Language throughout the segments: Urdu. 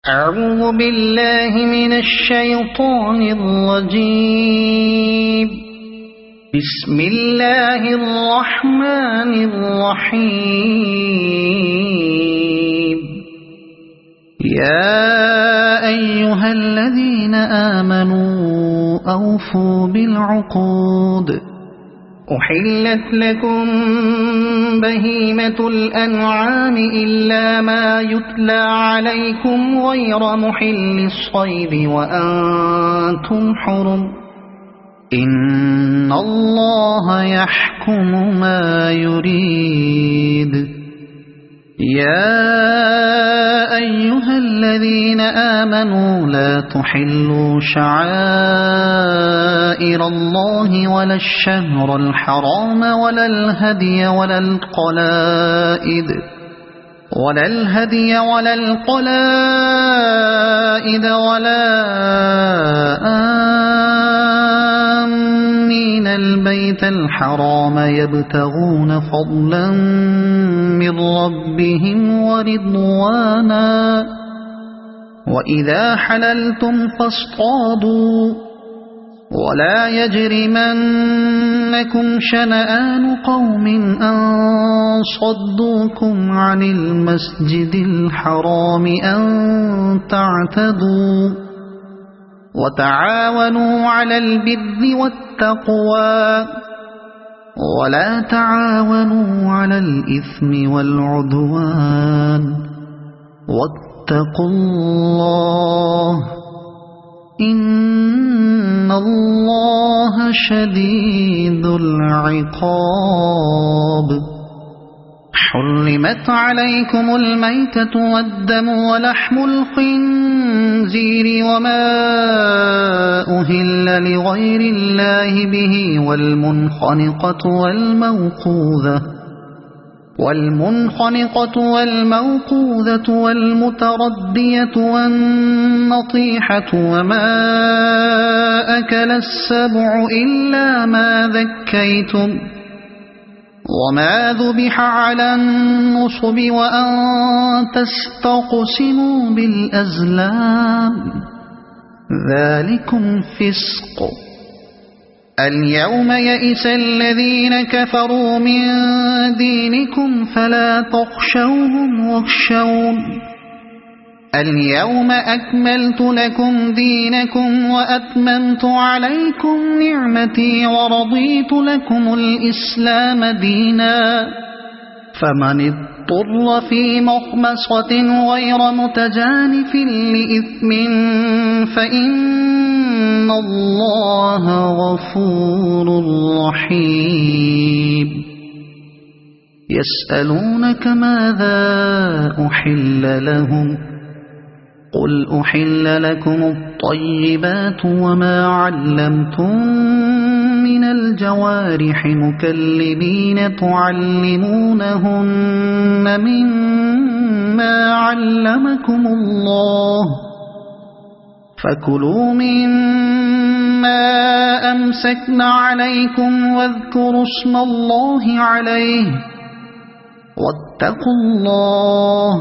أعوذ بالله من الشيطان الرجيم. بسم الله الرحمن الرحيم. يا أيها الذين آمنوا أوفوا بالعقود. أحلت لكم بهيمة الأنعام إلا ما يتلى عليكم غير محل الصيد وأنتم حرم. إن الله يحكم ما يريد. يا أيها الذين آمنوا لا تحلوا شعائر الله ولا الشهر الحرام ولا الهدي ولا القلائد ولا آمين البيت الحرام يبتغون فضلا من ربهم ورضوانا. وإذا حللتم فاصطادوا ولا يجرمنكم شنآن قوم أن صدوكم عن المسجد الحرام أن تعتدوا. وتعاونوا على البر والتقوى ولا تعاونوا على الإثم والعدوان. واتقوا الله إن الله شديد العقاب. حرمت عليكم الميتة والدم ولحم الخنزير وما أهل لغير الله به والمنخنقة والموقوذة والمتردية والنطيحة وما أكل السبع إلا ما ذكيتم وما ذبح على النصب وأن تستقسموا بالأزلام ذلكم فسق. اليوم يئس الذين كفروا من دينكم فلا تخشوهم واخشون. اليوم أكملت لكم دينكم وأتممت عليكم نعمتي ورضيت لكم الإسلام دينا. فمن اضطر في مخمصة غير متجانف لإثم فإن الله غفور رحيم. يسألونك ماذا أحل لهم قل أحل لكم الطيبات وما علمتم من الجوارح مكلبين تعلمونهن مما علمكم الله فكلوا مما أمسكن عليكم واذكروا اسم الله عليه واتقوا الله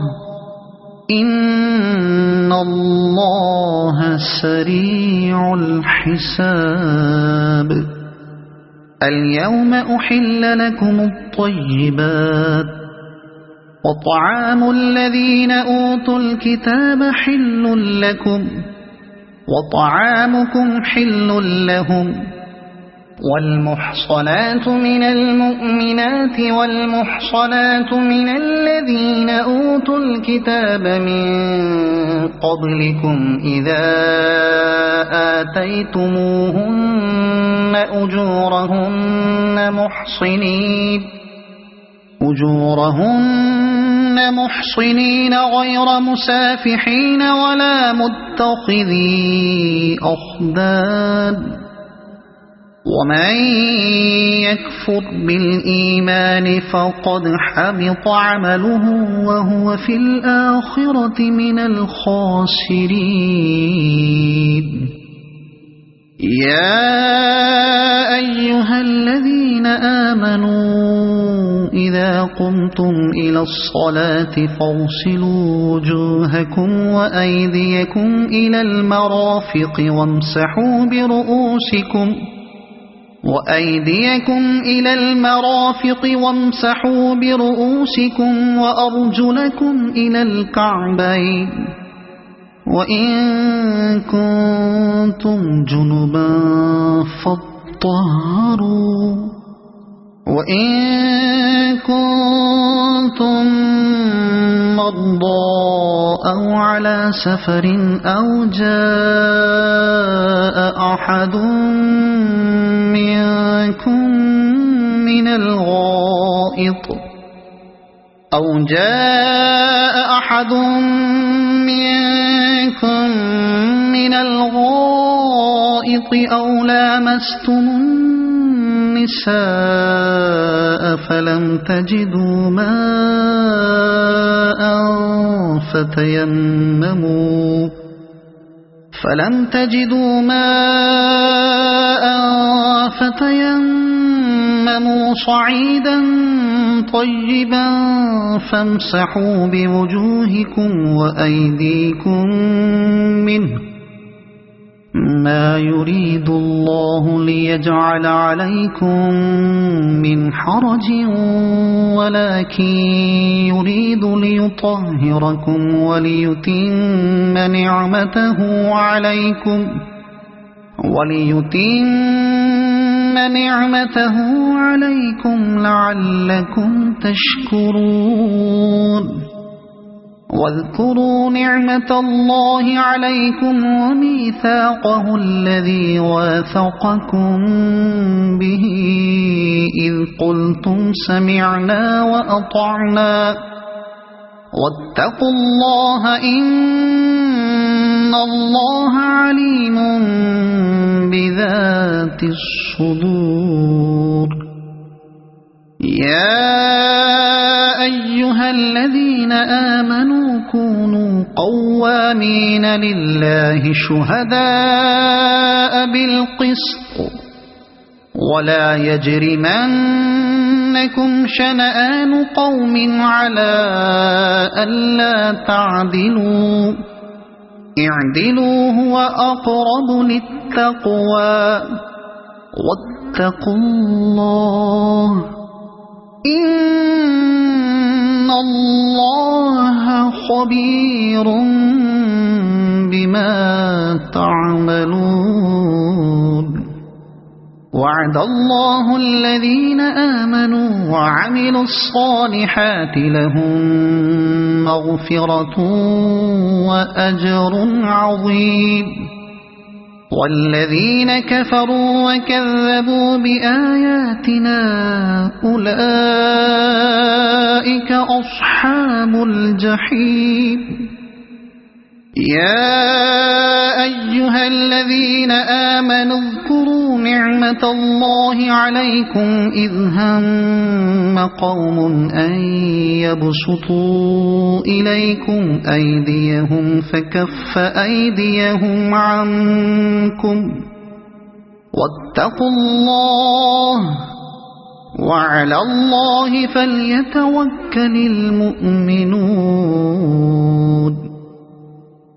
إن الله سريع الحساب. اليوم أحل لكم الطيبات وطعام الذين أوتوا الكتاب حل لكم وطعامكم حل لهم. والمحصنات من المؤمنات والمحصنات من الذين أوتوا الكتاب من قبلكم إذا آتيتموهن أجورهن محصنين غير مسافحين ولا متخذي أخدان. ومن يكفر بالإيمان فقد حبط عمله وهو في الآخرة من الخاسرين. يا أيها الذين آمنوا إذا قمتم إلى الصلاة فاغسلوا وجوهكم وأيديكم إلى المرافق وامسحوا برؤوسكم وأرجلكم إلى الكعبين وإن كنتم جنبا فاطهروا وإن كنتم مرضى أو على سفر أو جاء أحد منكم من الغائط أو لامستم النساء فلم تجدوا ماء فتيمموا صعيدا طيبا فامسحوا بوجوهكم وأيديكم منه ما يريد الله ليجعل عليكم من حرج ولكن يريد ليطهركم وليتم نعمته عليكم لعلكم تشكرون واذكروا نعمة الله عليكم وميثاقه الذي واثقكم به إذ قلتم سمعنا وأطعنا واتقوا الله إن الله عليم بذات الصدور يا أيها الذين آمنوا كونوا قوامين لله شهداء بالقسط ولا يجرمنكم شنآن قوم على ألا تعدلوا اعدلوا هو أقرب للتقوى واتقوا الله إن الله خبير بما تعملون وعد الله الذين آمنوا وعملوا الصالحات لهم مغفرة وأجر عظيم والذين كفروا وكذبوا بآياتنا أولئك أصحاب الجحيم يا أيها الذين آمنوا اذكروا نعمة الله عليكم إذ هم قوم أن يبسطوا إليكم أيديهم فكف أيديهم عنكم واتقوا الله وعلى الله فليتوكل المؤمنون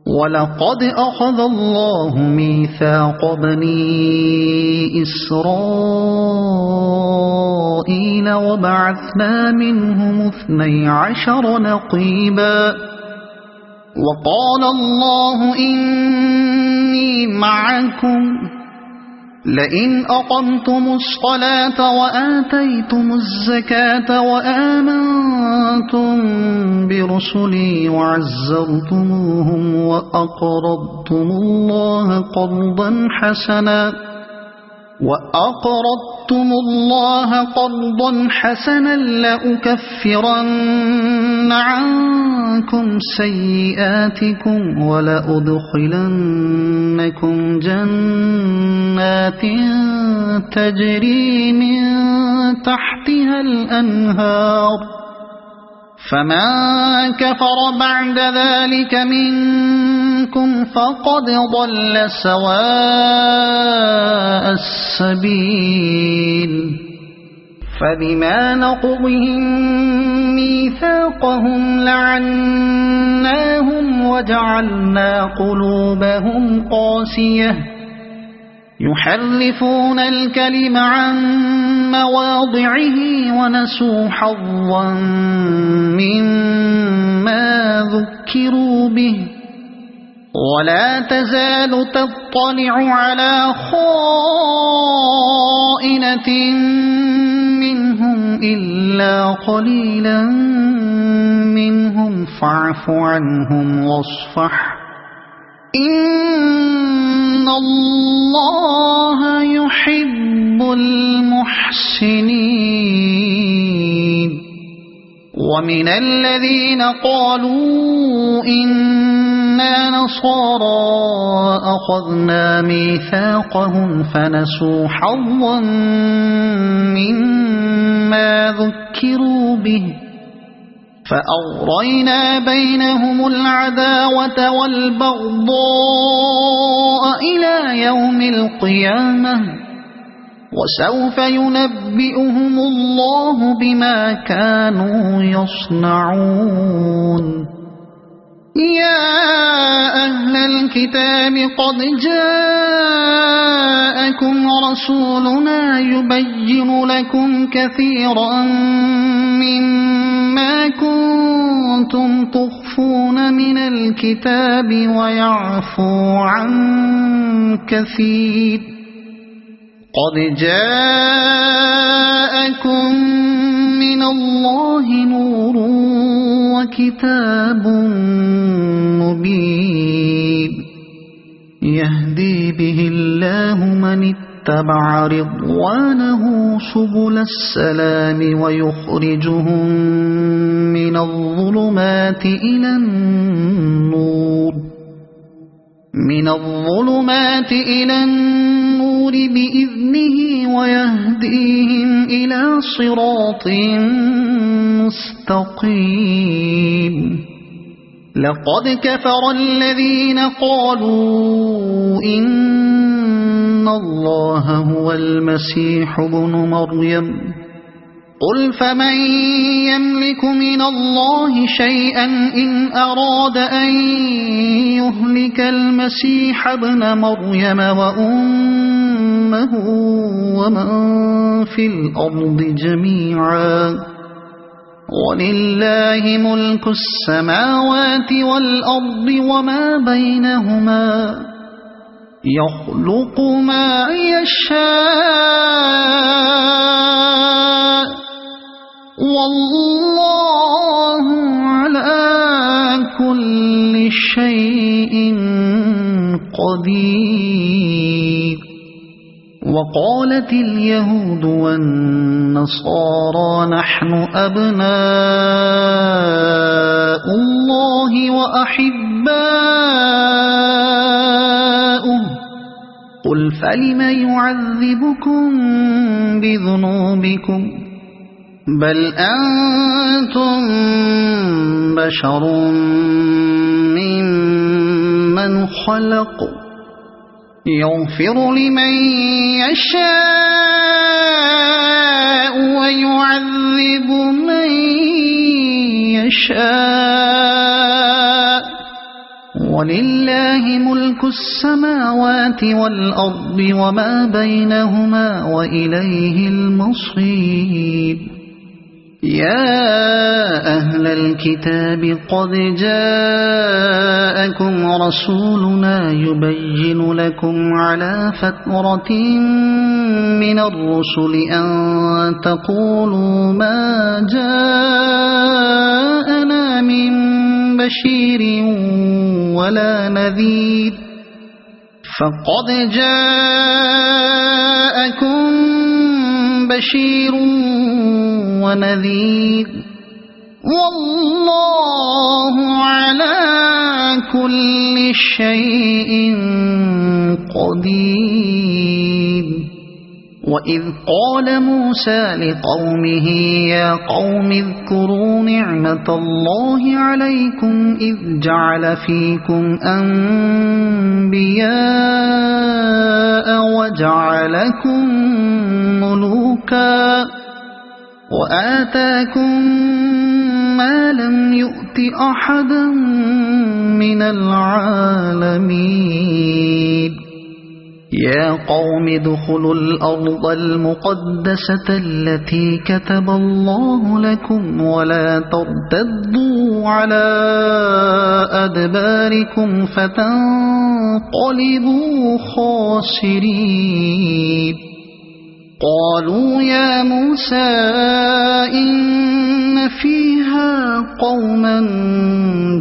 ولقد أخذ الله ميثاق بني إسرائيل وبعثنا منهم 12 نقيبا وقال الله إني معكم لئن أقمتم الصلاة وآتيتم الزكاة وآمنتم برسلي وعزرتموهم وأقرضتم الله قرضا حسنا لأكفرن عنكم سيئاتكم ولأدخلنكم جنات تجري من تحتها الأنهار فمن كفر بعد ذلك منكم فقد ضل سواء السبيل فبما نقضهم ميثاقهم لعناهم وجعلنا قلوبهم قاسية يحرفون الكلم عن مواضعه ونسوا حظا مما ذكروا به ولا تزال تطلع على خائنة منهم إلا قليلا منهم فاعف عنهم واصفح إن الله يحب المحسنين ومن الذين قالوا إنا نصارى أخذنا ميثاقهم فنسوا حظا مما ذكروا به فأغرينا بينهم العداوة والبغضاء إلى يوم القيامة وسوف ينبئهم الله بما كانوا يصنعون يا أهل الكتاب قد جاءكم رسولنا يبين لكم كثيرا مما كنتم تخفون من الكتاب ويعفو عن كثير قد جاءكم من الله نور وكتاب مبين يهدي به الله من اتبع رضوانه سبل السلام ويخرجهم من الظلمات إلى النور بإذنه ويهديهم إلى صراط مستقيم لقد كفر الذين قالوا إن الله هو المسيح ابن مريم قل فمن يملك من الله شيئا إن أراد أن يهلك المسيح ابن مريم وأمه ومن في الأرض جميعا ولله ملك السماوات والأرض وما بينهما يخلق ما يشاء والله على كل شيء قدير وقالت اليهود والنصارى نحن أبناء الله وأحباؤه قل فلم يعذبكم بذنوبكم بل أنتم بشر ممن خلق يغفر لمن يشاء ويعذب من يشاء ولله ملك السماوات والأرض وما بينهما وإليه المصير يا أهل الكتاب قد جاءكم رسولنا يبين لكم على فترة من الرسل أن تقولوا ما جاءنا من بشير ولا نذير فقد جاءكم بشير ونذير والله على كل شيء قدير وإذ قال موسى لقومه يا قوم اذكروا نعمة الله عليكم إذ جعل فيكم أنبياء وجعلكم ملوكا وآتاكم ما لم يؤت أحدا من العالمين يا قوم ادخلوا الأرض المقدسة التي كتب الله لكم ولا ترتدوا على أدباركم فتنقلبوا خاسرين قالوا يا موسى إن فيها قوما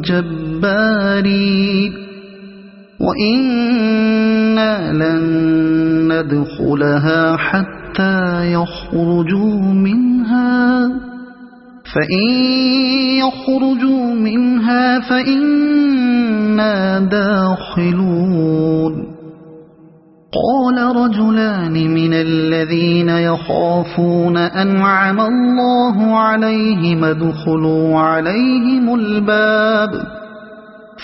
جبارين وإنا لن ندخلها حتى يخرجوا منها فإن يخرجوا منها فإنا داخلون قال رجلان من الذين يخافون أنعم الله عليهم ادخلوا عليهم الباب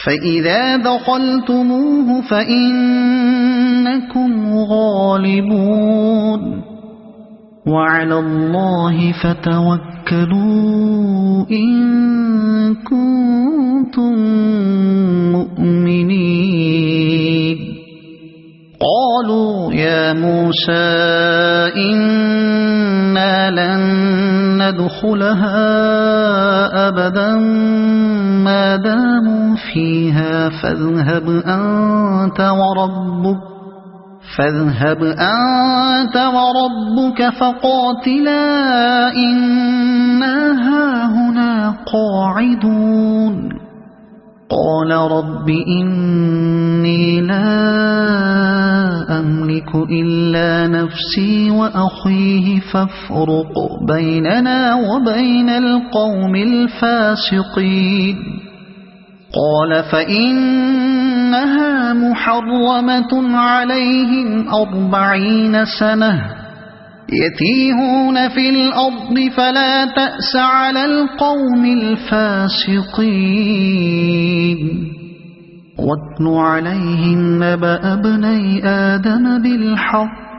فإذا دخلتموه فإنكم غالبون وعلى الله فتوكلوا إن كنتم مؤمنين قالوا يا موسى إنا لن ندخلها أبدا ما داموا فيها فاذهب أنت وربك فقاتلا إنا هاهنا قاعدون قال رب إني لا أملك إلا نفسي وأخيه فافرق بيننا وبين القوم الفاسقين قال فإنها محرمة عليهم 40 سنة يتيهون في الأرض فلا تأس على القوم الفاسقين واتل عليهم نبأ ابني آدم بالحق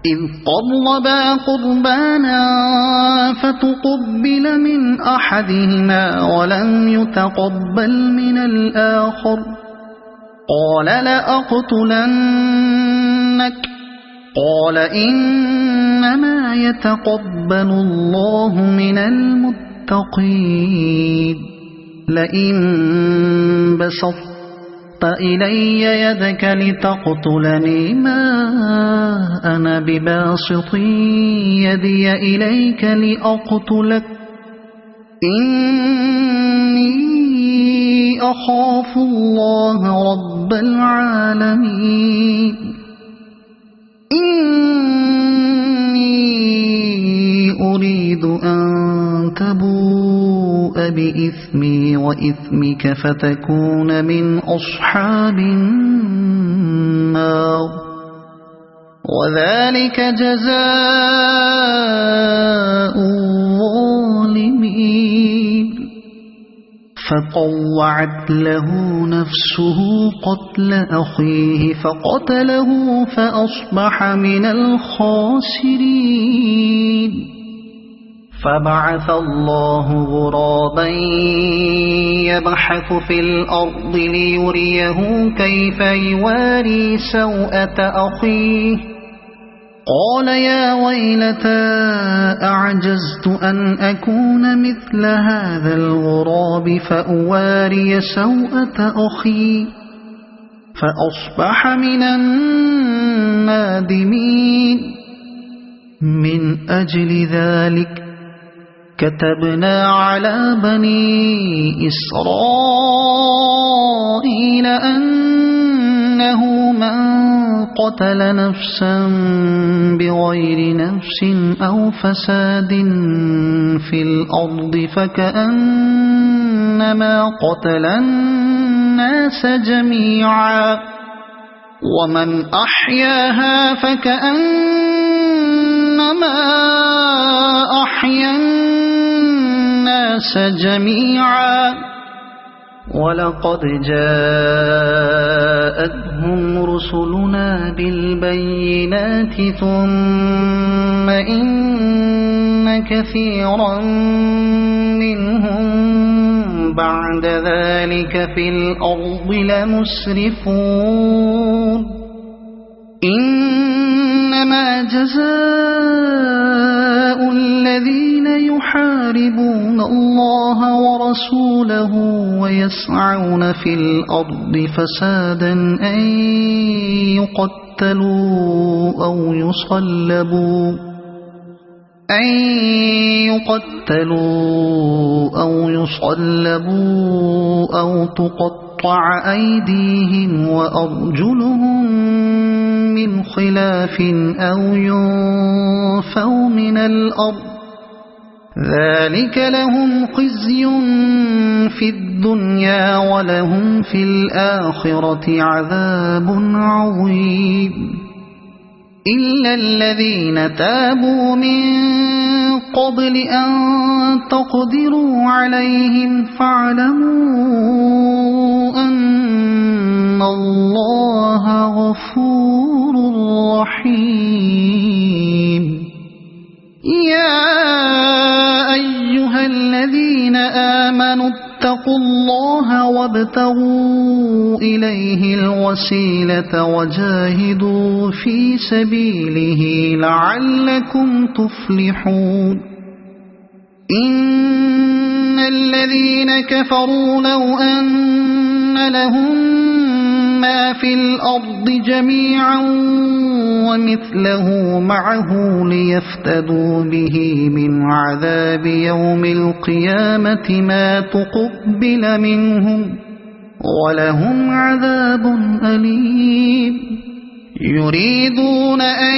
إذ قربا قربانا فتقبل من أحدهما ولم يتقبل من الآخر قال لأقتلنك قال إنما يتقبل الله من المتقين لئن بسطت إلي يدك لتقتلني ما أنا بباسط يدي إليك لأقتلك إني أخاف الله رب العالمين إني أريد أن تبوء بإثمي وإثمك فتكون من أصحاب النار وذلك جزاء الظالمين فطوعت له نفسه قتل أخيه فقتله فأصبح من الخاسرين فبعث الله غرابا يبحث في الأرض ليريه كيف يواري سوءة أخيه قال يا ويلتى أعجزت أن أكون مثل هذا الغراب فأواري سوءة أخي فأصبح من النادمين من أجل ذلك كتبنا على بني إسرائيل أنه من قتل نفسا بغير نفس أو فساد في الأرض فكأنما قتل الناس جميعا ومن أحياها فكأنما أحيا الناس جميعا ولقد جاءتهم رسلنا بالبينات ثم إن كثيرا منهم بعد ذلك في الأرض لمسرفون إنما جزاء الذين يحاربون الله ورسوله ويسعون في الأرض فسادا أن يقتلوا أو يصلبوا أو تقطع أيديهم وأرجلهم من خلاف أو ينفوا من الأرض ذلك لهم خزي في الدنيا ولهم في الآخرة عذاب عظيم إلا الذين تابوا من قبل أن تقدروا عليهم فاعلموا أن الله غفور رحيم يا أيها الذين آمنوا اتقوا الله وابتغوا إليه الوسيلة وجاهدوا في سبيله لعلكم تفلحون إن الذين كفروا لو أن لهم ما في الأرض جميعا ومثله معه ليفتدوا به من عذاب يوم القيامة ما تقبل منهم ولهم عذاب أليم يريدون أن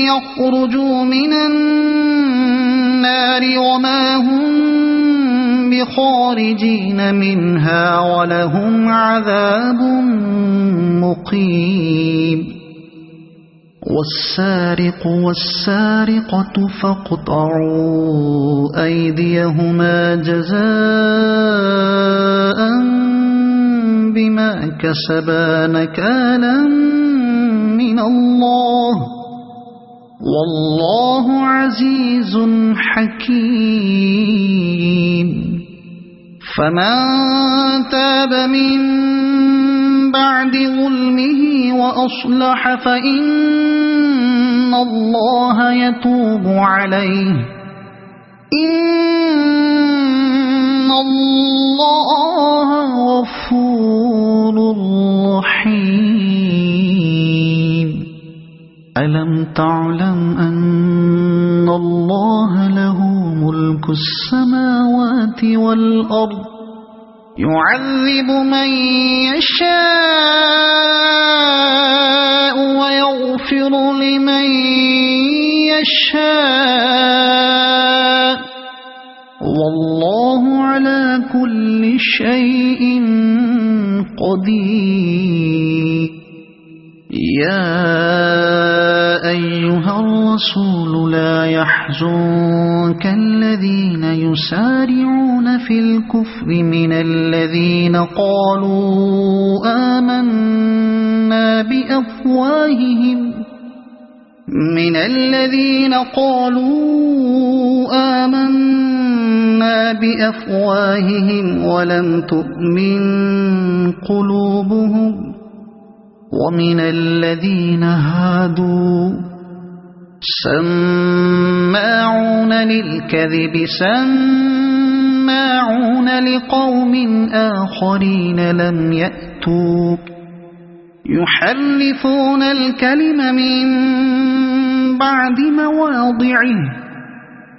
يخرجوا من النار وما هم بخارجين منها ولهم عذاب مقيم والسارق والسارقة فاقطعوا أيديهما جزاء بما كسبا نكالا من الله والله عزيز حكيم فمن تاب من بعد ظلمه وأصلح فإن الله يتوب عليه إن الله غفور رحيم ألم تعلم أن الله له ملك السماوات والأرض يعذب من يشاء ويغفر لمن يشاء والله على كل شيء قدير يا أيها الرسول لا يحزنك الذين يسارعون في الكفر من الذين قالوا آمنا بأفواههم ولم تؤمن قلوبهم ومن الذين هادوا سماعون للكذب سماعون لقوم آخرين لم يأتوك يحرفون الكلم من بعد مواضعه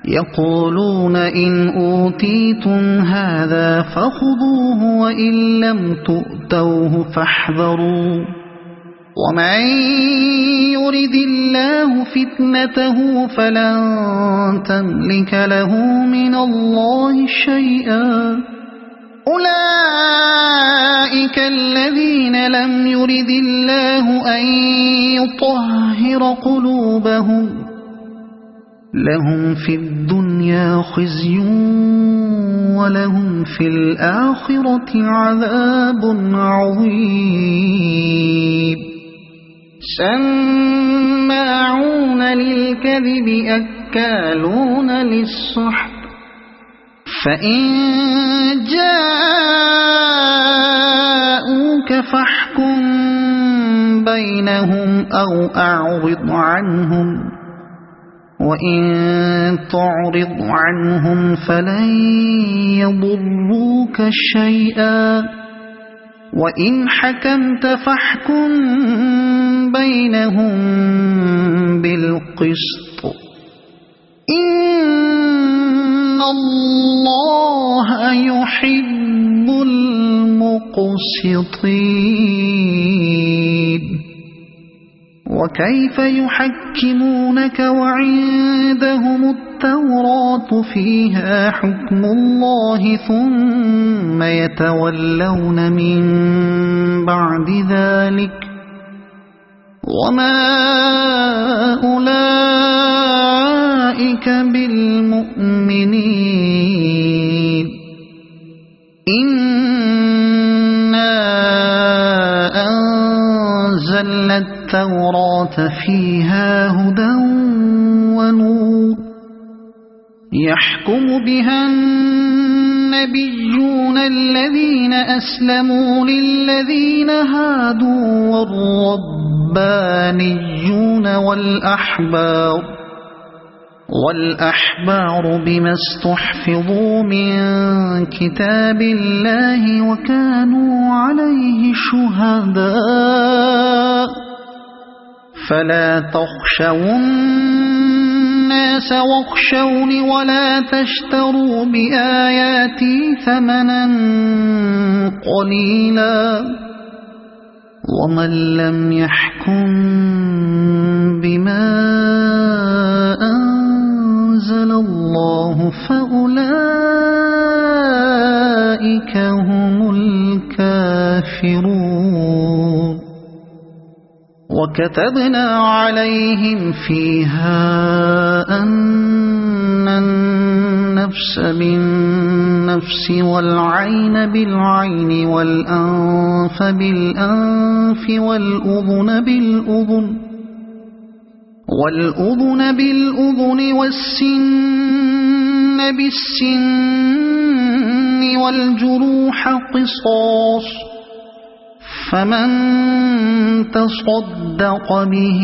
يقولون إن أوتيتم هذا فخذوه وإن لم تؤتوه فاحذروا ومن يرد الله فتنته فلن تملك له من الله شيئا أولئك الذين لم يرد الله أن يطهر قلوبهم لهم في الدنيا خزي ولهم في الآخرة عذاب عظيم سماعون للكذب أكالون للسحت فإن جاءوك فاحكم بينهم أو أعرض عنهم وإن تعرض عنهم فلن يضروك شيئا وإن حكمت فاحكم بينهم بالقسط إن الله يحب المقسطين وكيف يحكمونك وعندهم التوراة فيها حكم الله ثم يتولون من بعد ذلك وما أولئك بالمؤمنين إنا أنزلنا التوراة فيها هدى ونور يحكم بها النبيون الذين أسلموا للذين هادوا والربانيون والأحبار بما استحفظوا من كتاب الله وكانوا عليه شهداء فلا تخشوا الناس واخشوني ولا تشتروا بآياتي ثمنا قليلا ومن لم يحكم بما أنزل الله فأولئك هم الكافرون وكتبنا عليهم فيها أن النفس بالنفس والعين بالعين والأنف بالأنف والأذن بالأذن والسن بالسن والجروح قصاص فمن تصدق به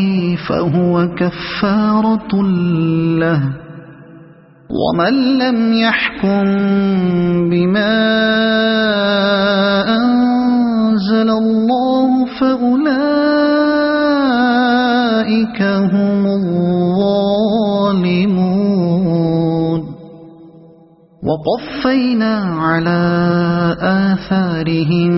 فهو كفارة له ومن لم يحكم بما أنزل الله فأولئك هم الظالمون وقفينا على آثارهم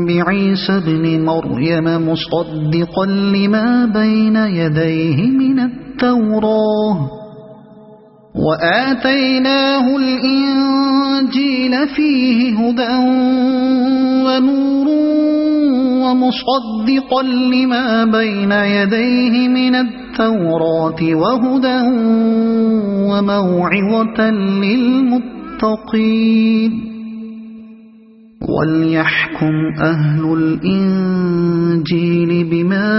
بعيسى ابن مريم مصدقا لما بين يديه من التوراة وآتيناه الإنجيل فيه هدى ونور ومصدقا لما بين يديه من التوراة وهدى وموعظة للمتقين وليحكم أهل الإنجيل بما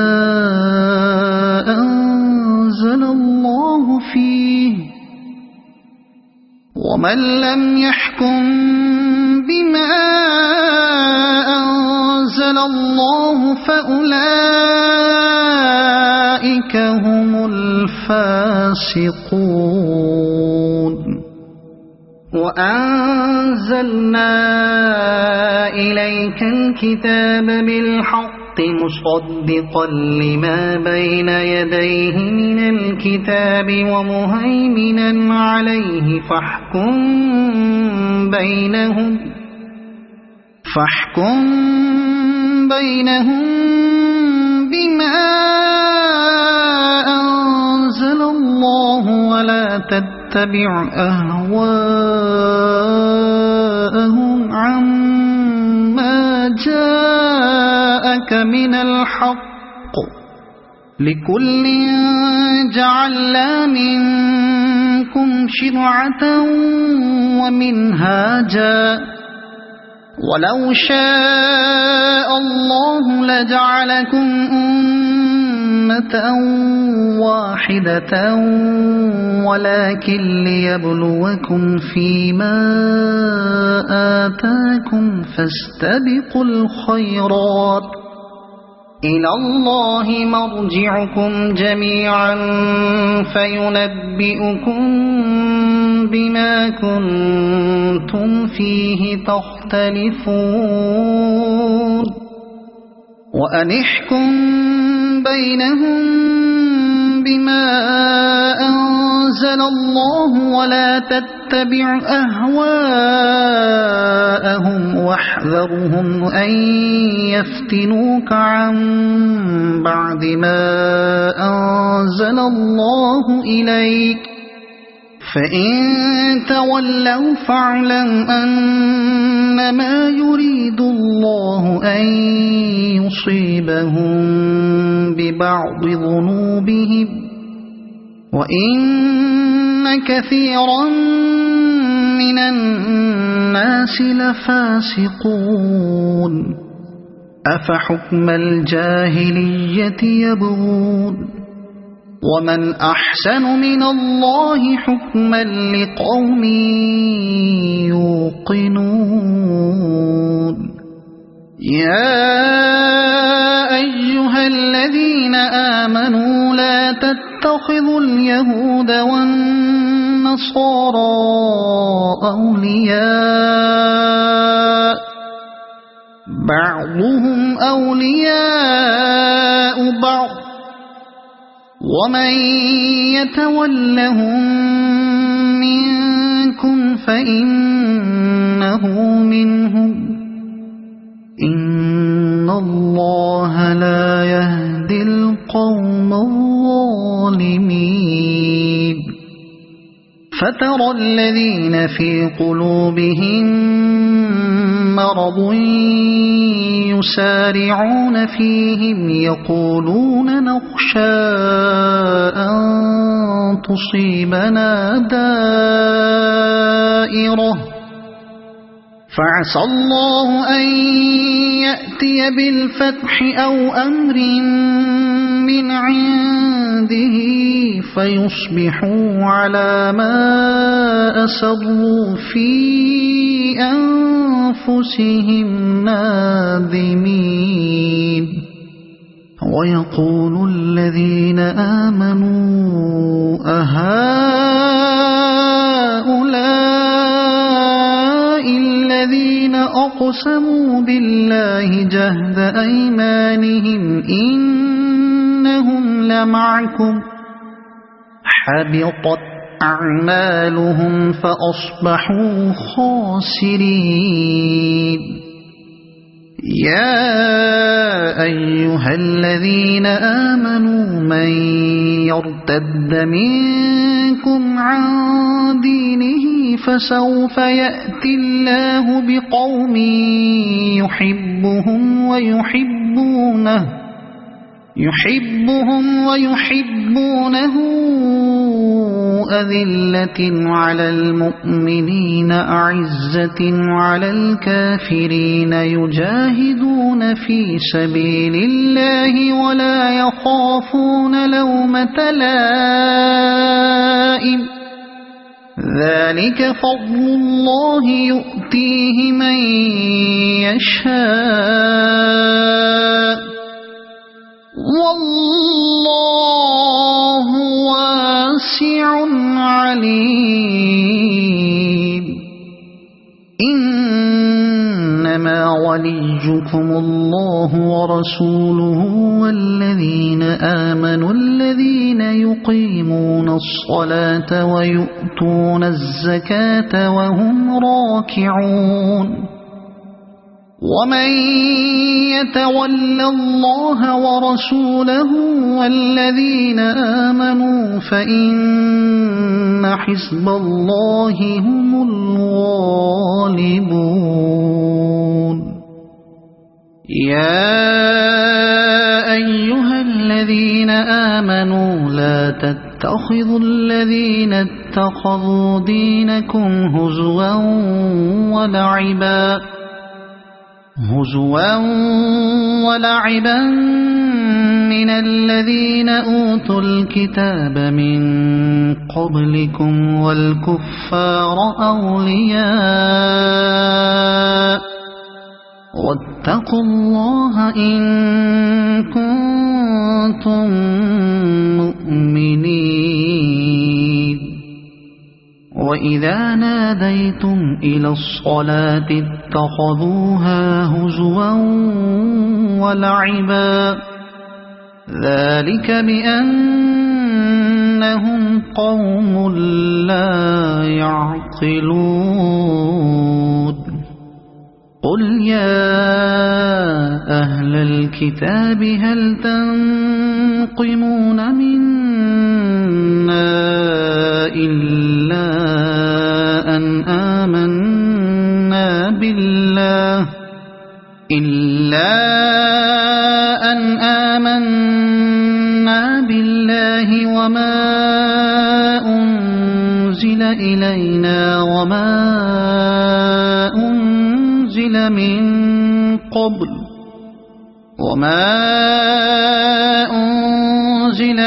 أنزل الله فيه ومن لم يحكم بما أنزل الله فأولئك هم الفاسقون وأنزلنا إليك الكتاب بالحق مصدقا لما بين يديه من الكتاب ومهيمنا عليه فاحكم بينهم بما أنزل الله ولا تتبع أهواءهم عما جاءك من الحق لكل جعلنا منكم شرعة ومنهاجا ولو شاء الله لجعلكم أمة واحدة ولكن ليبلوكم فيما آتاكم فاستبقوا الخيرات إلى الله مرجعكم جميعا فينبئكم بما كنتم فيه تختلفون وأنحكم بينهم بما أنزل الله ولا تتبع أهواءهم واحذرهم أن يفتنوك عن بعد ما أنزل الله إليك فإن تولوا فاعلم أنما يريد الله أن يصيبهم ببعض ذنوبهم وإن كثيرا من الناس لفاسقون أفحكم الجاهلية يبغون ومن أحسن من الله حكما لقوم يوقنون يا أيها الذين آمنوا لا تتخذوا اليهود والنصارى أولياء بعضهم أولياء بعض ومن يتولهم منكم فإنه منهم إن الله لا يهدي القوم الظالمين فترى الذين في قلوبهم مرض يسارعون فيهم يقولون نخشى أن تصيبنا دائرة فعسى الله أن يأتي بالفتح أو أمر من عنده فيصبحوا على ما أسروا في أنفسهم نادمين ويقول الذين آمنوا أهؤلاء الذين أقسموا بالله جهد أيمانهم إنهم لمعكم حبطت أعمالهم فأصبحوا خاسرين يا أيها الذين آمنوا من يرتد منكم عن دينه فسوف يأتي الله بقوم يحبهم ويحبونه أذلة على المؤمنين أعزة على الكافرين يجاهدون في سبيل الله ولا يخافون لومة لائم ذلك فضل الله يؤتيه من يشاء والله واسع عليم إنما وليكم الله ورسوله والذين آمنوا الذين يقيمون الصلاة ويؤتون الزكاة وهم راكعون ومن يتول الله ورسوله والذين آمنوا فإن حزب الله هم الغالبون يا أيها الذين آمنوا لا تتخذوا الذين اتخذوا دينكم هزوا ولعبا من الذين أوتوا الكتاب من قبلكم والكفار أولياء واتقوا الله إن كنتم مؤمنين وإذا ناديتم إلى الصلاة اتخذوها هزوا ولعبا ذلك بأنهم قوم لا يعقلون قل يا أهل الكتاب هل تنقمون منا إلا أن آمنا بالله وما أنزل إلينا وما أنزل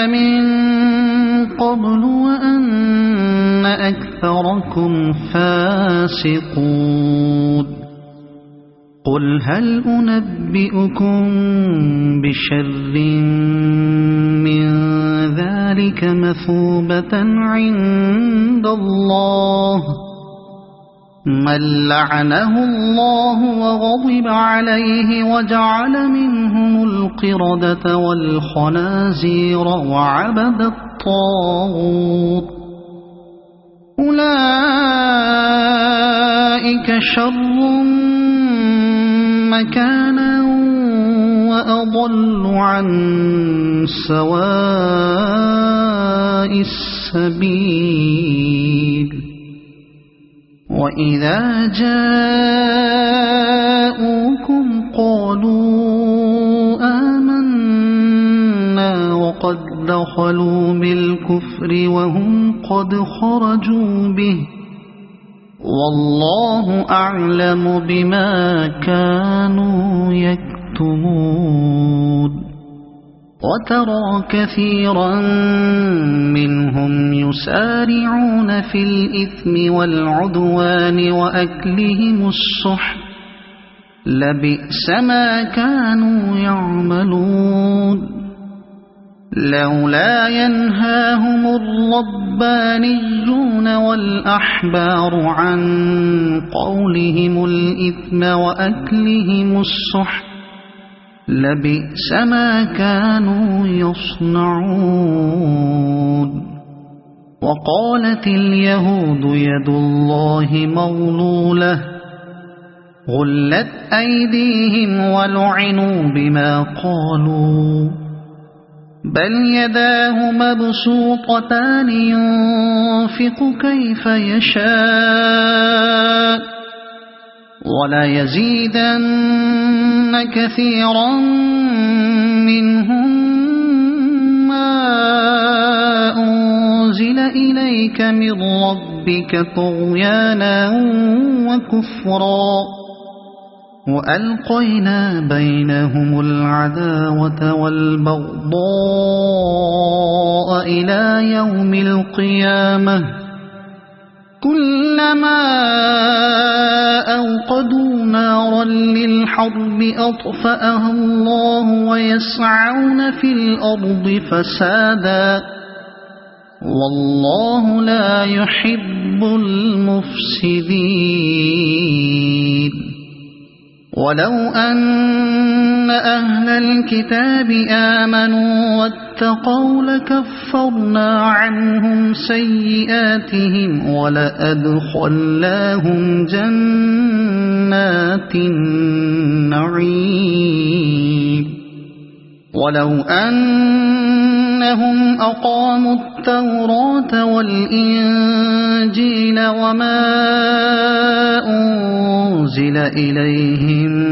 من قبل وأن أكثركم فاسقون قل هل أنبئكم بشر من ذلك مثوبة عند الله من لعنه الله وغضب عليه وجعل منهم القردة والخنازير وعبد الطاغوت أولئك شر مكانا وأضل عن سواء السبيل وإذا جاءوكم قالوا آمنا وقد دخلوا بالكفر وهم قد خرجوا به والله أعلم بما كانوا يكتمون وترى كثيرا منهم يسارعون في الإثم والعدوان وأكلهم السحت لبئس ما كانوا يعملون لولا ينهاهم الربانيون والأحبار عن قولهم الإثم وأكلهم السحت لبئس ما كانوا يصنعون وقالت اليهود يد الله مغلولة غلت أيديهم ولعنوا بما قالوا بل يداه مبسوطتان ينفق كيف يشاء ولا يزيدن كثيرا منهم ما أنزل إليك من ربك طغيانا وكفرا وألقينا بينهم العداوة والبغضاء إلى يوم القيامة كلما أوقدوا نارا للحرب أطفأها الله ويسعون في الأرض فسادا والله لا يحب المفسدين ولو أن أهل الكتاب آمنوا واتقوا لكفرنا عنهم سيئاتهم ولأدخلناهم جنات النعيم ولو أنهم أقاموا التوراة والإنجيل وما أنزل إليهم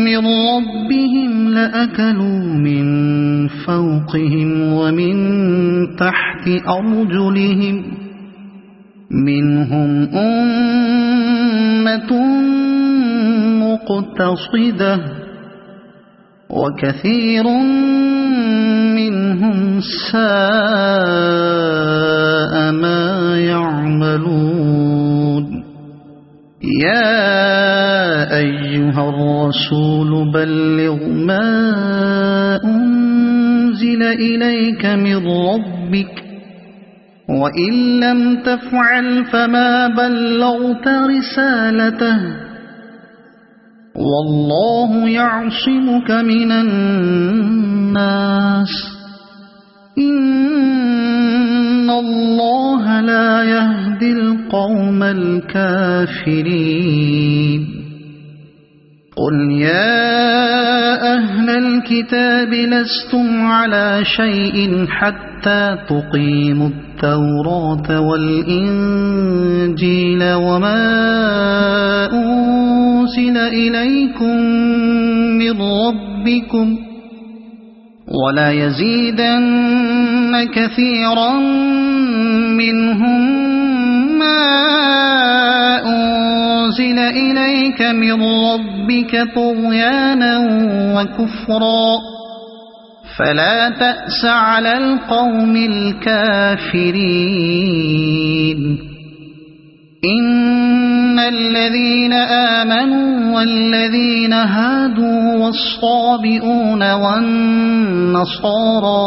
من ربهم لأكلوا من فوقهم ومن تحت أرجلهم منهم أمة مقتصدة وكثير منهم ساء ما يعملون يا أيها الرسول بلغ ما أنزل إليك من ربك وإن لم تفعل فما بلغت رسالته والله يعصمك من الناس إن الله لا يهدي القوم الكافرين قل يا أهل الكتاب لستم على شيء حتى تقيموا التوراة والإنجيل وما أنزل إليكم من ربكم ولا يزيدن كثيرا منهم ما أنزل إليك من ربك طغيانا وكفرا فلا تأس على القوم الكافرين إن الذين آمنوا والذين هادوا والصابئون والنصارى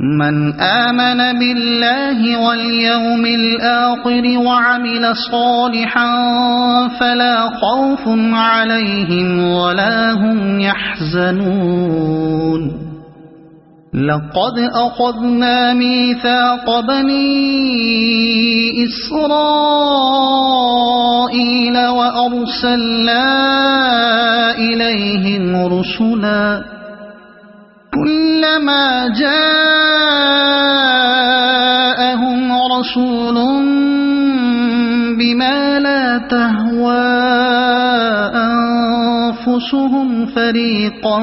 من آمن بالله واليوم الآخر وعمل صالحا فلا خوف عليهم ولا هم يحزنون لقد أخذنا ميثاق بني إسرائيل وأرسلنا إليهم رسلا كلما جاءهم رسول بما لا تهوى أنفسهم فريقا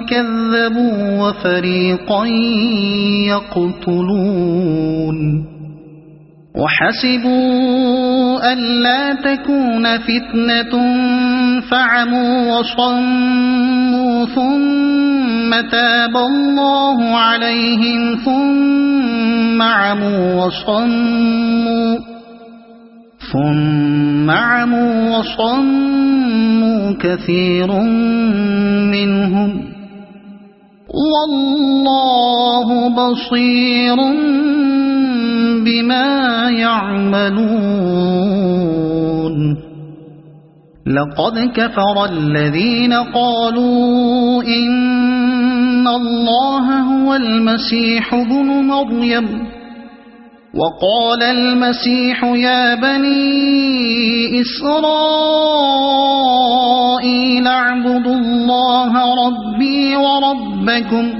كذبوا وفريقا يقتلون وحسبوا ألا تكون فتنة فعموا وصموا ثم تاب الله عليهم ثم عموا وصموا كثير منهم والله بصير بما يعملون لقد كفر الذين قالوا إن الله هو المسيح ابن مريم وقال المسيح يا بني إسرائيل اعبدوا الله ربي وربكم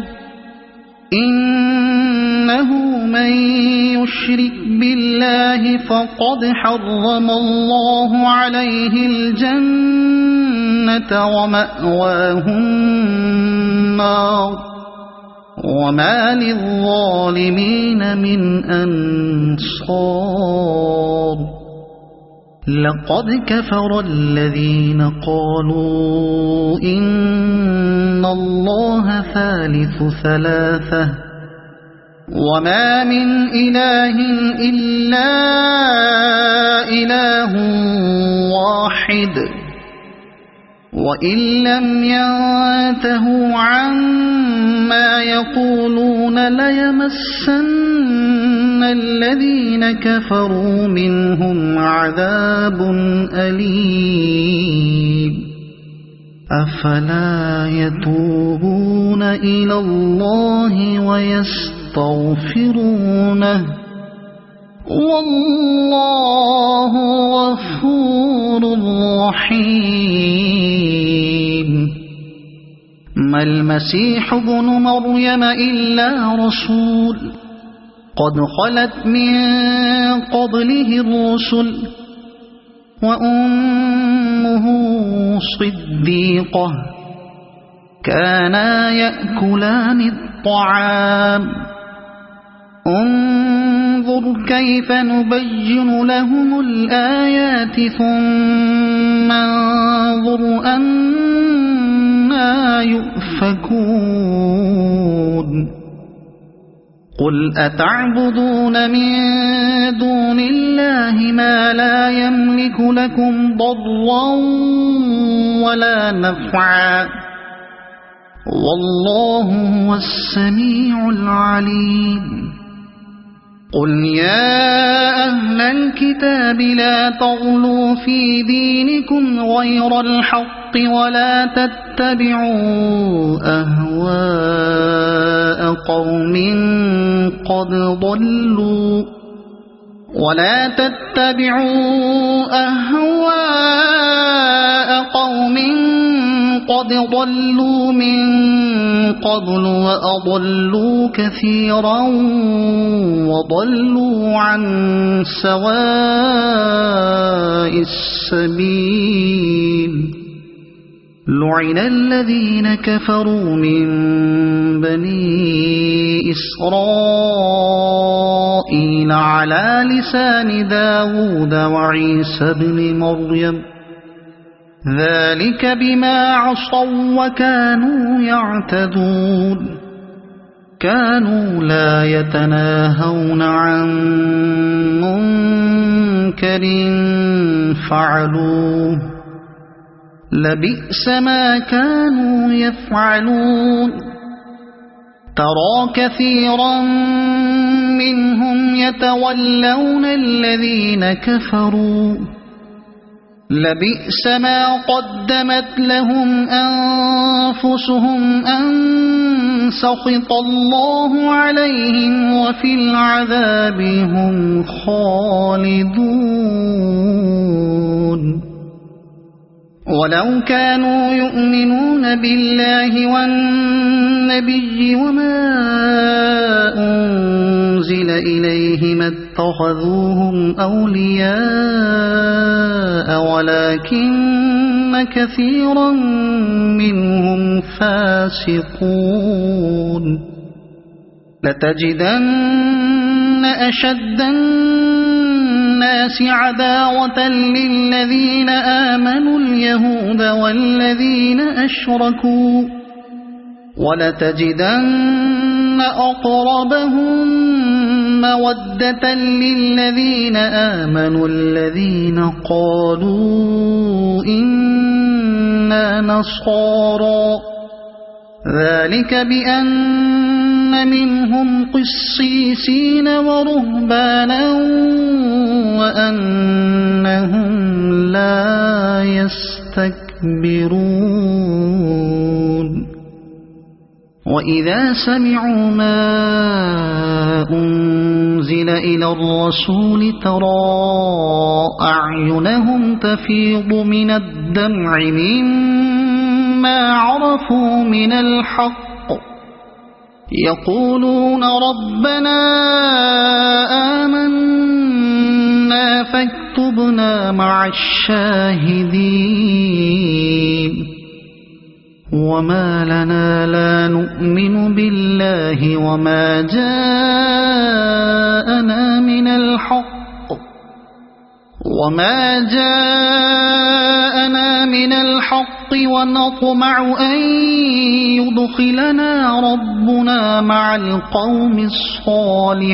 إنه من يشرك بالله فقد حرم الله عليه الجنة ومأواه النار وما للظالمين من أنصار لقد كفر الذين قالوا إن الله ثالث ثلاثة وما من إله إلا إله واحد وإن لم ينتهوا عما يقولون ليمسن الذين كفروا منهم عذاب أليم أفلا يتوبون إلى الله ويستغفرونه والله غفور رحيم ما المسيح ابن مريم إلا رسول قد خلت من قبله الرسل وأمه صديقة كانا يأكلان الطعام انظر كيف نبين لهم الآيات ثم انظر أنى يؤفكون قل أتعبدون من دون الله ما لا يملك لكم ضرا ولا نفعا والله هو السميع العليم قل يا أهل الكتاب لا تغلوا في دينكم غير الحق ولا تتبعوا أهواء قوم قد ضلوا من قبل وأضلوا كثيرا وضلوا عن سواء السبيل لعن الذين كفروا من بني إسرائيل على لسان داود وعيسى بن مريم ذلك بما عصوا وكانوا يعتدون كانوا لا يتناهون عن منكر فعلوه لبئس ما كانوا يفعلون ترى كثيرا منهم يتولون الذين كفروا لبئس ما قدمت لهم أنفسهم أن سخط الله عليهم وفي العذاب هم خالدون ولو كانوا يؤمنون بالله والنبي وما أنزل إليه ما اتخذوهم أولياء ولكن كثيرا منهم فاسقون لتجدن أشد الناس عداوة للذين آمنوا اليهود والذين أشركوا ولتجدن أقربهم مودة للذين آمنوا الذين قالوا إنا نصارى ذلك بأن منهم قسيسين ورهبانا وأنهم لا يستكبرون وإذا سمعوا ما أنزل إلى الرسول ترى أعينهم تفيض من الدمع مما عرفوا من الحق يقولون ربنا آمنا فاكتبنا مع الشاهدين وما لنا لا نؤمن بالله وما جاءنا من الحق ونطمع أن يدخلنا ربنا مع القوم الصالحين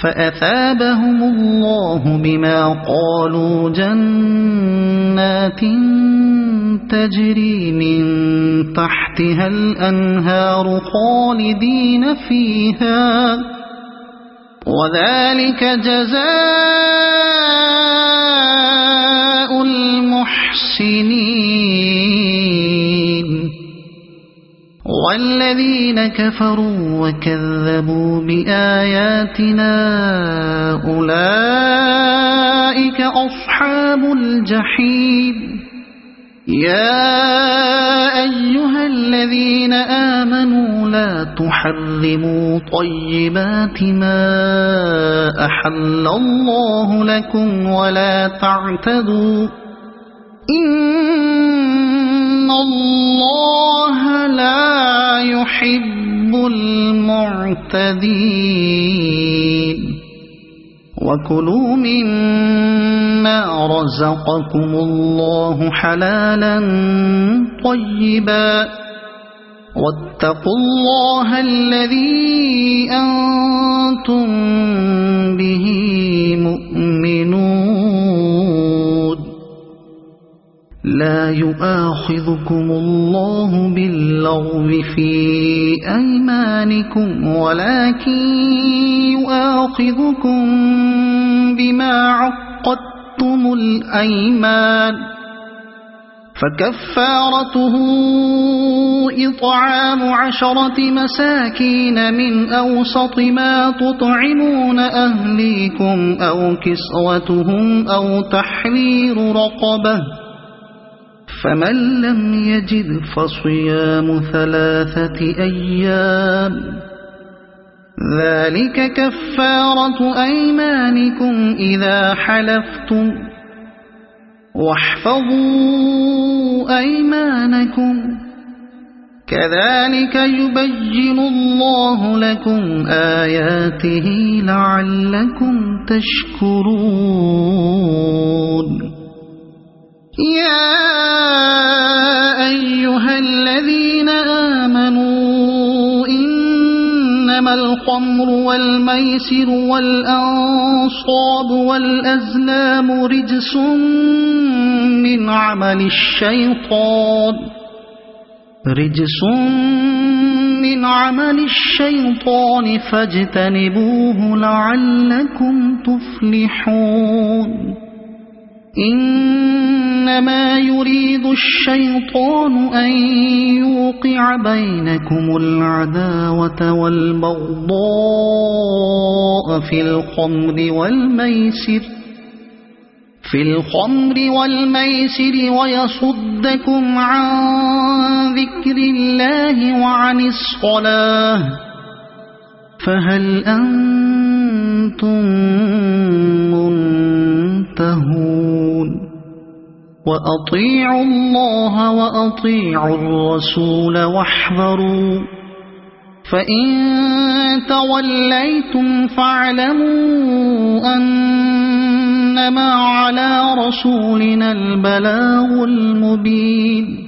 فأثابهم الله بما قالوا جنات تجري من تحتها الأنهار خالدين فيها وذلك جزاء المحسنين والذين كفروا وكذبوا بآياتنا أولئك أصحاب الجحيم يا أيها الذين آمنوا لا تحرموا طيبات ما أحل الله لكم ولا تعتدوا إن الله لا يحب المعتدين وكلوا مما رزقكم الله حلالا طيبا واتقوا الله الذي أنتم به مؤمنون لا يؤاخذكم الله باللغو في أيمانكم ولكن يؤاخذكم بما عقدتم الأيمان فكفارته إطعام 10 مساكين من أوسط ما تطعمون أهليكم أو كسوتهم أو تحرير رقبة فمن لم يجد فصيام 3 أيام ذلك كفارة أيمانكم إذا حلفتم واحفظوا أيمانكم كذلك يبين الله لكم آياته لعلكم تشكرون يا أيها الذين آمنوا إنما الخمر والميسر والأنصاب والأزلام رجس من عمل الشيطان فاجتنبوه لعلكم تفلحون إنما يريد الشيطان أن يوقع بينكم العداوة والبغضاء في الخمر والميسر ويصدكم عن ذكر الله وعن الصلاة فهل أنتم منتهون وأطيعوا الله وأطيعوا الرسول واحذروا فإن توليتم فاعلموا أنما على رسولنا البلاغ المبين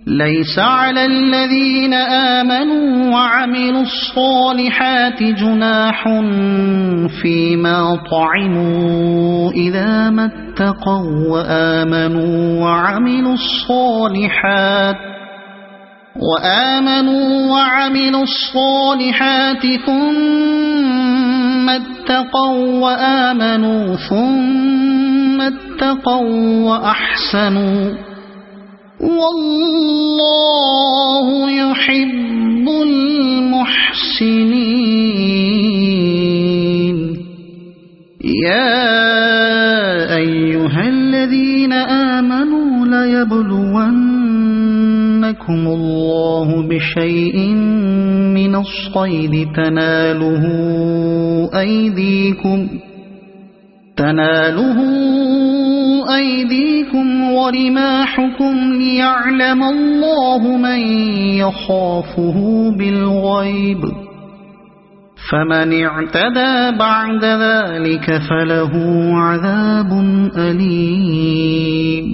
ليس على الذين آمنوا وعملوا الصالحات جناح فيما طعموا إذا ما اتقوا وآمنوا وعملوا الصالحات ثم اتقوا وآمنوا ثم اتقوا وأحسنوا والله يحب المحسنين يا أيها الذين آمنوا ليبلونكم الله بشيء من الصيد تناله أيديكم ورماحكم ليعلم الله من يخافه بالغيب فمن اعتدى بعد ذلك فله عذاب أليم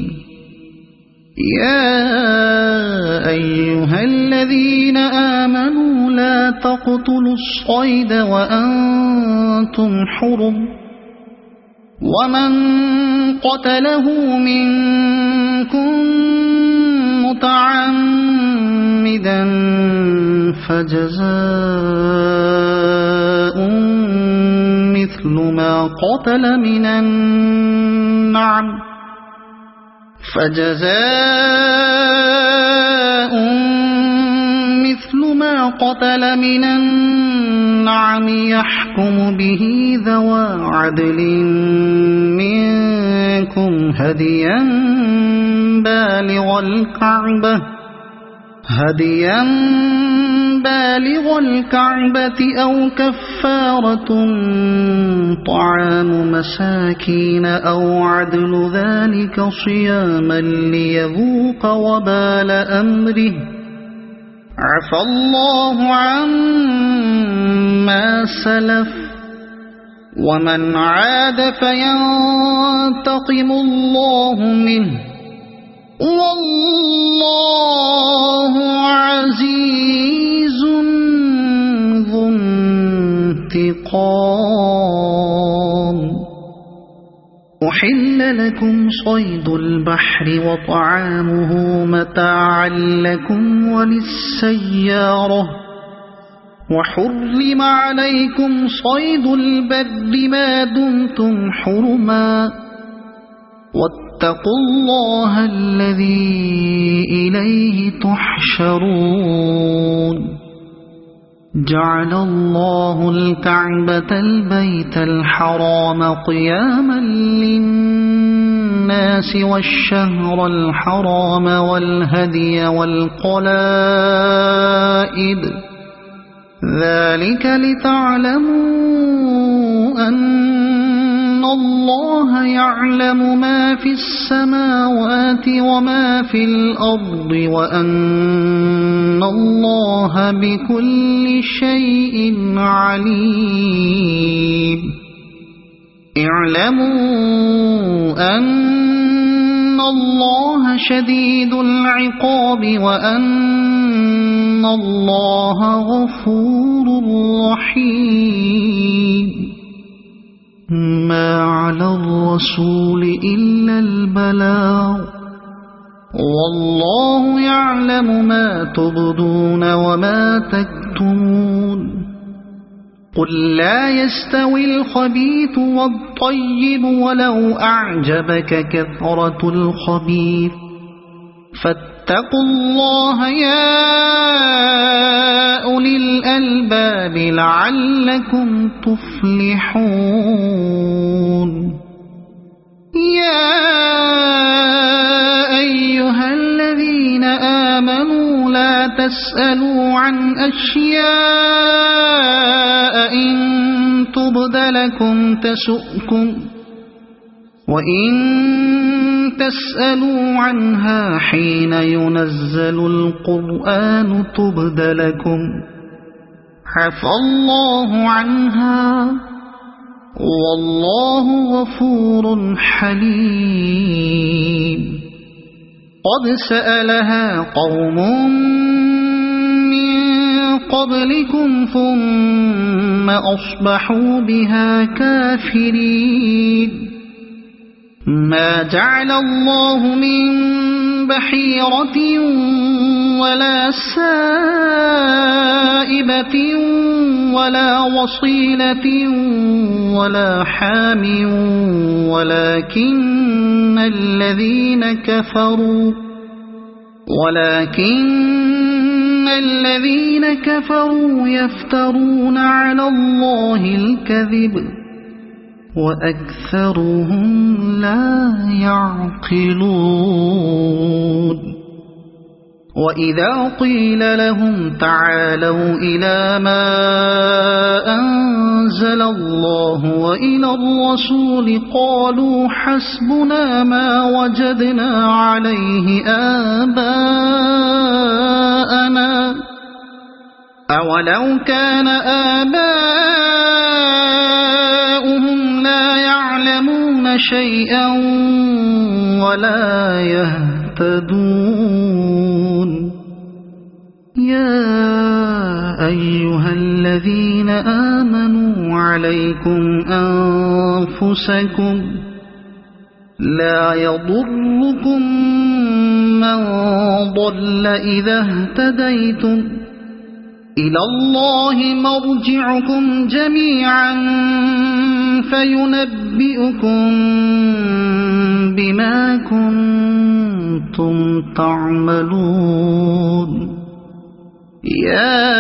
يا أيها الذين آمنوا لا تقتلوا الصيد وأنتم حرم ومن قتله منكم متعمدا فجزاء مثل ما قتل من النعم يحكم به ذوى عدل منكم هديا بالغ الكعبة أو كفارة طعام مساكين أو عدل ذلك صياما ليذوق وبال أمره عفى الله عما سلف ومن عاد فينتقم الله منه والله عزيز ذو انتقام. أحل لكم صيد البحر وطعامه متاعا لكم وللسيارة وحرم عليكم صيد البر ما دمتم حرما واتقوا الله الذي إليه تحشرون. جعل الله الكعبة البيت الحرام قياما للناس والشهر الحرام والهدي والقلائد ذلك لتعلموا أن الله يعلم ما في السماوات وما في الأرض وأن الله بكل شيء عليم. اعلموا أن الله شديد العقاب وأن الله غفور رحيم. ما على الرسول إلا البلاغ والله يعلم ما تبدون وما تكتمون. قل لا يستوي الخبيث والطيب ولو أعجبك كثرة الخبيث فاتقوا الله يا أولي الألباب لعلكم تفلحون. يا أيها الذين آمنوا لا تسألوا عن أشياء إن تبد لكم تسؤكم وإن تسألوا عنها حين ينزل القرآن تبد لكم عفى الله عنها والله غفور حليم. قد سألها قوم من قبلكم ثم أصبحوا بها كافرين. ما جعل الله من بحيرة ولا سائبة ولا وصيلة ولا حام ولكن الذين كفروا يفترون على الله الكذب وأكثرهم لا يعقلون. وإذا قيل لهم تعالوا إلى ما أنزل الله وإلى الرسول قالوا حسبنا ما وجدنا عليه آباءنا أولو كان آباؤهم لا يعلمون شيئا ولا يهتدون. يا أيها الذين آمنوا عليكم أنفسكم لا يضركم من ضل إذا اهتديتم إلى الله مرجعكم جميعا فينبئكم بما كنتم تعملون. يا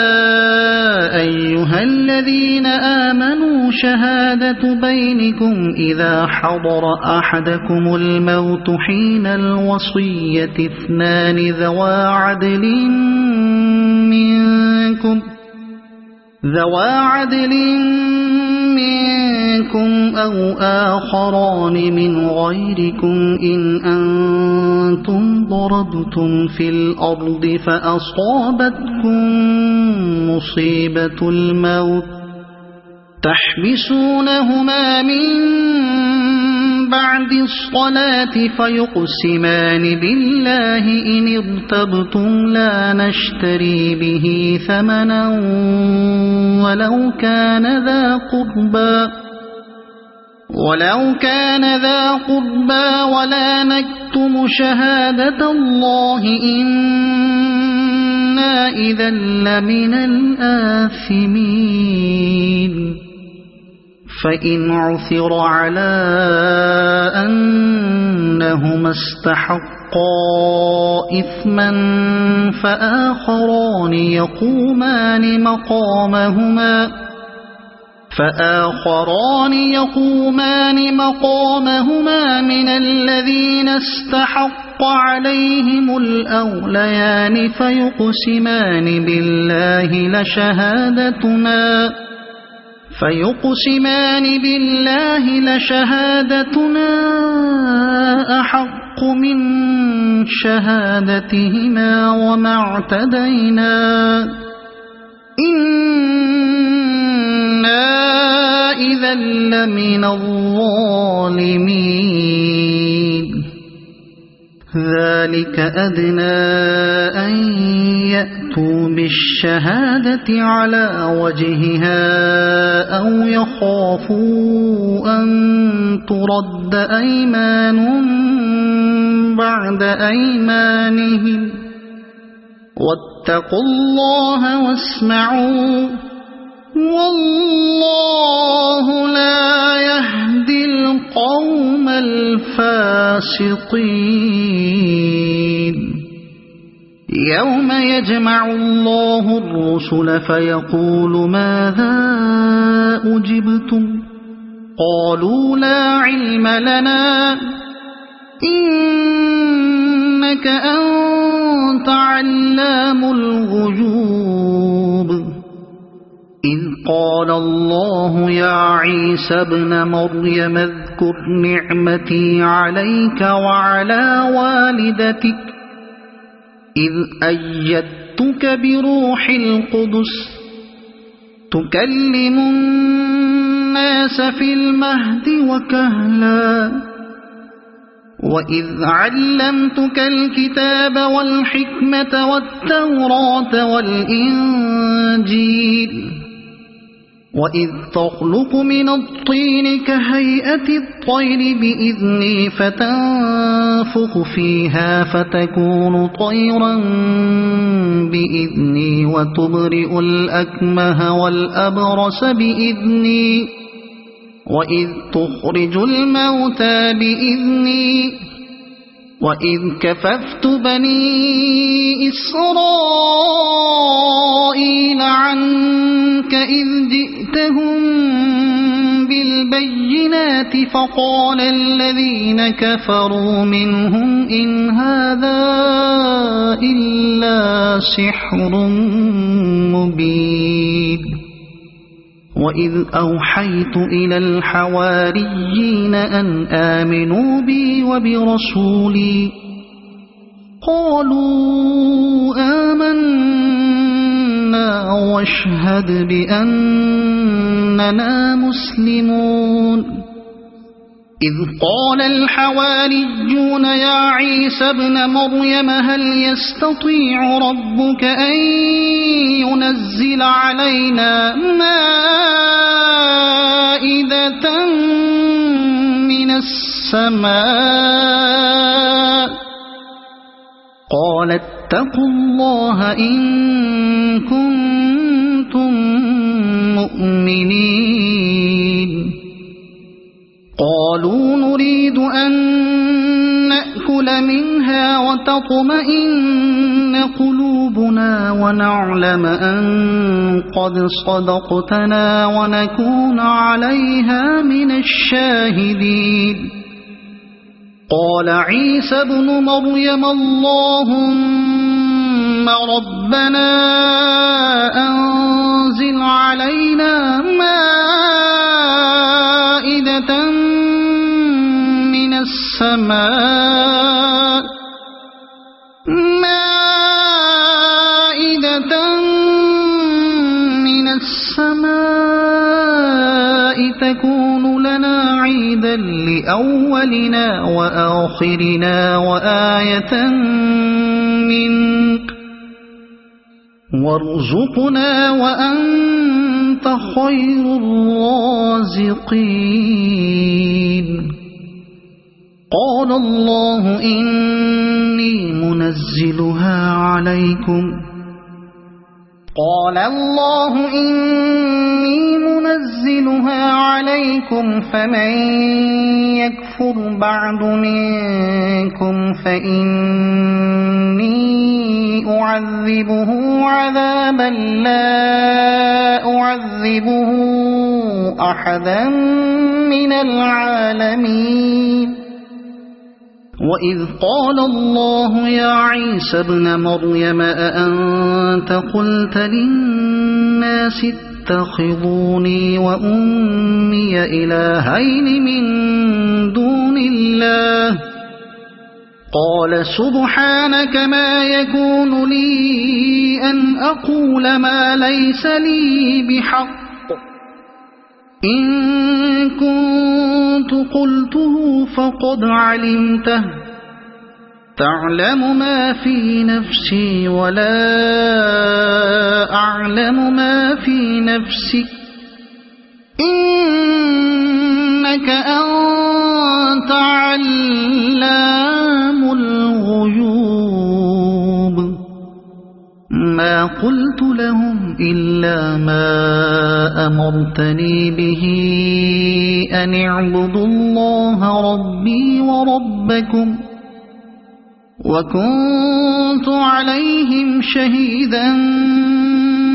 أيها الذين آمنوا شهادة بينكم إذا حضر أحدكم الموت حين الوصية اثنان ذوى عدل منكم ذوى عدل منكم أو آخران من غيركم إن أنتم ضربتم في الأرض فأصابتكم مصيبة الموت تحبسونهما من بعد الصلاة فيقسمان بالله إن ارتبتم لا نشتري به ثمنا ولو كان ذا قربى ولا نكتم شهادة الله إنا إذا لمن الآثمين فإن عثر على أنهما استحقا إثما فآخران يقومان مقامهما من الذين استحق عليهم الأوليان فيقسمان بالله لشهادتنا أحق من شهادتهما وما اعتدينا إنا إذا لمن الظالمين ذلك أدنى أن يأتوا بالشهادة على وجهها أو يخافوا أن ترد أيمان بعد أيمانهم واتقوا الله واسمعوا والله لا يهدي القوم الفاسقين يوم يجمع الله الرسل فيقول ماذا أجبتم قالوا لا علم لنا إنك أنت علام الغيوب إذ قال الله يا عيسى ابن مريم اذكر نعمتي عليك وعلى والدتك إذ أيدتك بروح القدس تكلم الناس في المهد وكهلا وإذ علمتك الكتاب والحكمة والتوراة والإنجيل وإذ تخلق من الطين كهيئة الطير بإذني فتنفخ فيها فتكون طيرا بإذني وتبرئ الأكمه والأبرص بإذني وإذ تخرج الموتى بإذني وإذ كففت بني إسرائيل عنك إذ جئتهم بالبينات فقال الذين كفروا منهم إن هذا إلا سحر مبين وإذ أوحيت إلى الحواريين أن آمنوا بي وبرسولي قالوا آمنا واشهد بأننا مسلمون إذ قال الحواريون يا عيسى ابن مريم هل يستطيع ربك أن ينزل علينا مائدة من السماء قال اتقوا الله إن كنتم مؤمنين قالوا نريد أن نأكل منها وتطمئن قلوبنا ونعلم أن قد صدقتنا ونكون عليها من الشاهدين قال عيسى ابن مريم اللهم ربنا أنزل علينا السماء مائدة من السماء تكون لنا عيدا لأولنا وآخرنا وآية منك وارزقنا وأنت خير الرازقين قال الله إني منزلها عليكم فمن يكفر بعد منكم فإني أعذبه عذابا لا أعذبه أحدا من العالمين وإذ قال الله يا عيسى ابن مريم أأنت قلت للناس اتخذوني وأمي إلهين من دون الله قال سبحانك ما يكون لي أن أقول ما ليس لي بحق إن كنت قلته فقد علمته تعلم ما في نفسي ولا أعلم ما في نفسك إنك أنت علام الغيوب ما قلت لهم إلا ما أمرتني به أن اعبدوا الله ربي وربكم وكنت عليهم شهيدا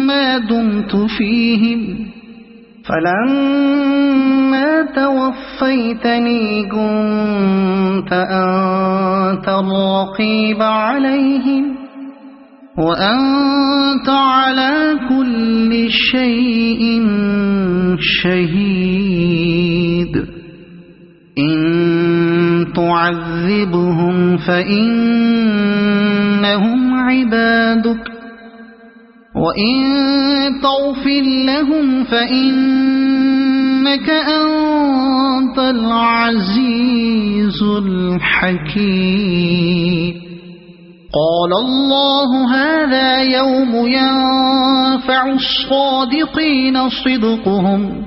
ما دمت فيهم فلما توفيتني كنت أنت الرقيب عليهم وأنت على كل شيء شهيد إن تعذبهم فإنهم عبادك وإن تغفر لهم فإنك أنت العزيز الحكيم قال الله هذا يوم ينفع الصادقين صدقهم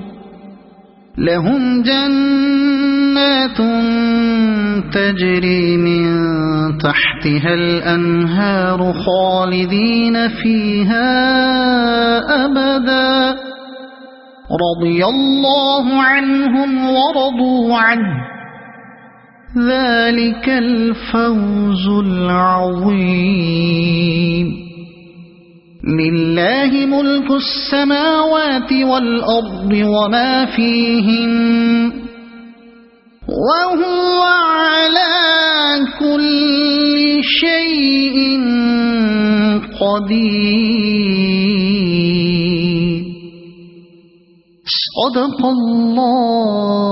لهم جنات تجري من تحتها الأنهار خالدين فيها أبدا رضي الله عنهم ورضوا عنه ذلك الفوز العظيم لله ملك السماوات والأرض وما فيهن وهو على كل شيء قدير صدق الله